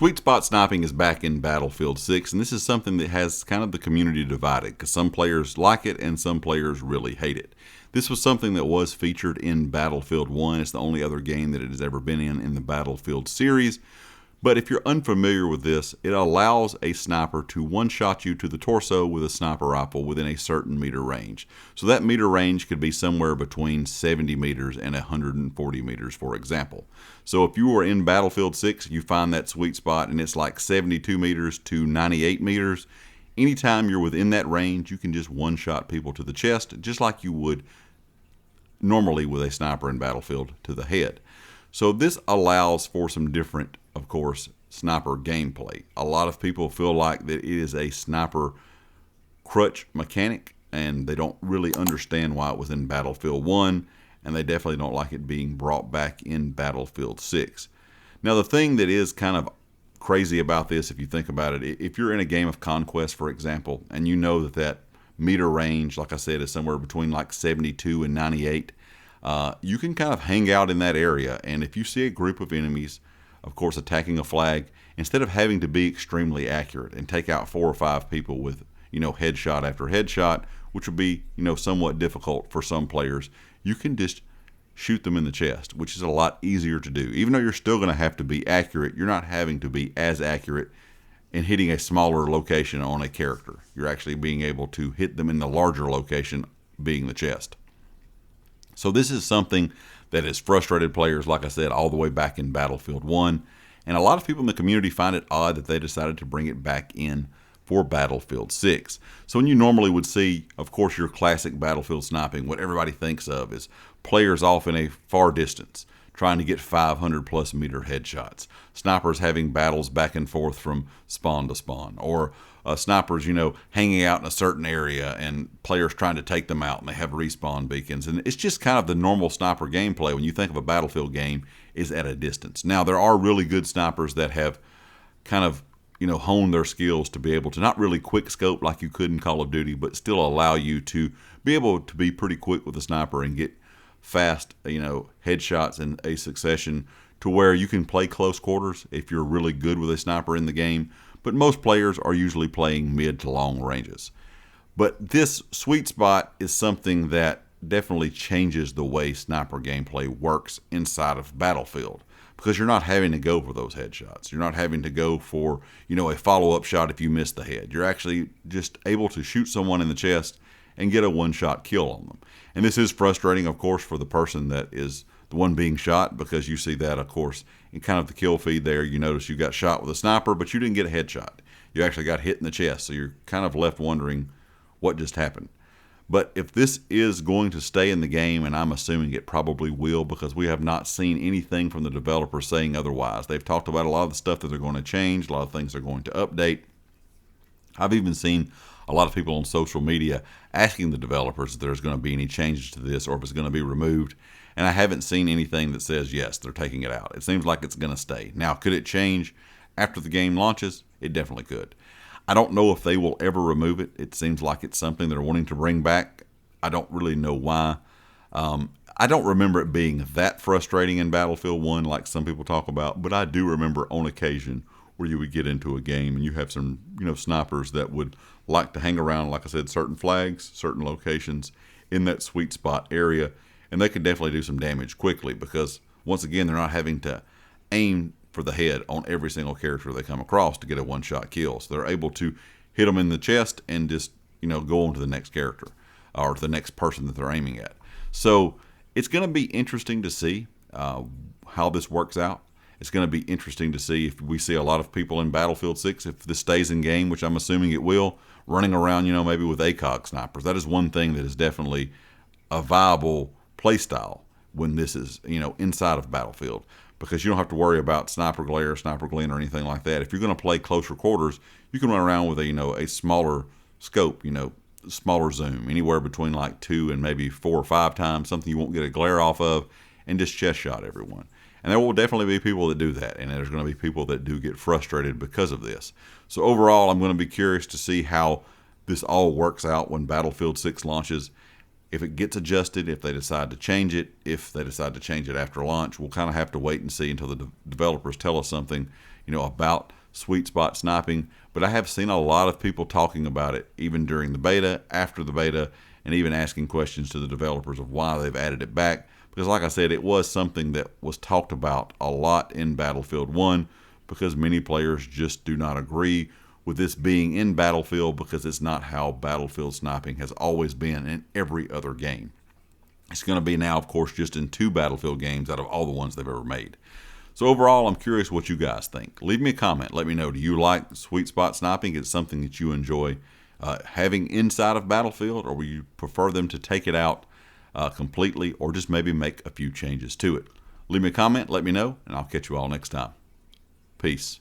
Sweet Spot Sniping is back in Battlefield 6, and this is something that has kind of the community divided because some players like it and some players really hate it. This was something that was featured in Battlefield 1. It's the only other game that it has ever been in the Battlefield series. But if you're unfamiliar with this, it allows a sniper to one-shot you to the torso with a sniper rifle within a certain meter range. So that meter range could be somewhere between 70 meters and 140 meters, for example. So if you were in Battlefield 6, you find that sweet spot and it's like 72 meters to 98 meters. Anytime you're within that range, you can just one-shot people to the chest, just like you would normally with a sniper in Battlefield to the head. So this allows for some different, of course, sniper gameplay. A lot of people feel like that it is a sniper crutch mechanic, and they don't really understand why it was in Battlefield 1, and they definitely don't like it being brought back in Battlefield 6. Now, the thing that is kind of crazy about this, if you think about it, if you're in a game of Conquest, for example, and you know that meter range, like I said, is somewhere between like 72 and 98, you can kind of hang out in that area, and if you see a group of enemies, of course, attacking a flag, instead of having to be extremely accurate and take out 4 or 5 people with, headshot after headshot, which would be, somewhat difficult for some players, you can just shoot them in the chest, which is a lot easier to do. Even though you're still going to have to be accurate, you're not having to be as accurate in hitting a smaller location on a character. You're actually being able to hit them in the larger location, being the chest. So this is something that has frustrated players, like I said, all the way back in Battlefield 1. And a lot of people in the community find it odd that they decided to bring it back in for Battlefield 6. So when you normally would see, of course, your classic Battlefield sniping, what everybody thinks of is players off in a far distance trying to get 500 plus meter headshots. Snipers having battles back and forth from spawn to spawn. Or snipers, hanging out in a certain area and players trying to take them out and they have respawn beacons. And it's just kind of the normal sniper gameplay when you think of a Battlefield game is at a distance. Now, there are really good snipers that have kind of, honed their skills to be able to not really quick scope like you could in Call of Duty, but still allow you to be able to be pretty quick with a sniper and get fast, headshots in a succession to where you can play close quarters if you're really good with a sniper in the game. But most players are usually playing mid to long ranges. But this sweet spot is something that definitely changes the way sniper gameplay works inside of Battlefield, because you're not having to go for those headshots. You're not having to go for, a follow-up shot if you miss the head. You're actually just able to shoot someone in the chest and get a one-shot kill on them. And this is frustrating, of course, for the person that is the one being shot, because you see that, of course, in kind of the kill feed there. You notice you got shot with a sniper, but you didn't get a headshot. You actually got hit in the chest, so you're kind of left wondering what just happened. But if this is going to stay in the game, and I'm assuming it probably will, because we have not seen anything from the developers saying otherwise. They've talked about a lot of the stuff that they're going to change, a lot of things they're going to update. I've even seen a lot of people on social media asking the developers if there's going to be any changes to this or if it's going to be removed. And I haven't seen anything that says, yes, they're taking it out. It seems like it's going to stay. Now, could it change after the game launches? It definitely could. I don't know if they will ever remove it. It seems like it's something they're wanting to bring back. I don't really know why. I don't remember it being that frustrating in Battlefield 1 like some people talk about, but I do remember on occasion where you would get into a game and you have some, snipers that would like to hang around, like I said, certain flags, certain locations in that sweet spot area, and they could definitely do some damage quickly because, once again, they're not having to aim for the head on every single character they come across to get a one-shot kill. So they're able to hit them in the chest and just, go on to the next character or to the next person that they're aiming at. So it's going to be interesting to see how this works out. It's going to be interesting to see if we see a lot of people in Battlefield 6, if this stays in game, which I'm assuming it will, running around, maybe with ACOG snipers. That is one thing that is definitely a viable play style when this is, inside of Battlefield, because you don't have to worry about sniper glare, sniper glint, or anything like that. If you're going to play closer quarters, you can run around with a smaller scope, smaller zoom, anywhere between like 2 and maybe 4 or 5 times, something you won't get a glare off of, and just chest shot everyone. And there will definitely be people that do that, and there's going to be people that do get frustrated because of this. So overall, I'm going to be curious to see how this all works out when Battlefield 6 launches. If it gets adjusted, if they decide to change it, if they decide to change it after launch, we'll kind of have to wait and see until the developers tell us something, about Sweet Spot Sniping, but I have seen a lot of people talking about it, even during the beta, after the beta, and even asking questions to the developers of why they've added it back. Because like I said, it was something that was talked about a lot in Battlefield 1, because many players just do not agree with this being in Battlefield, because it's not how Battlefield sniping has always been in every other game. It's going to be now, of course, just in 2 Battlefield games out of all the ones they've ever made. So overall, I'm curious what you guys think. Leave me a comment. Let me know, do you like Sweet Spot Sniping? Is it something that you enjoy having inside of Battlefield, or will you prefer them to take it out completely, or just maybe make a few changes to it? Leave me a comment, let me know, and I'll catch you all next time. Peace.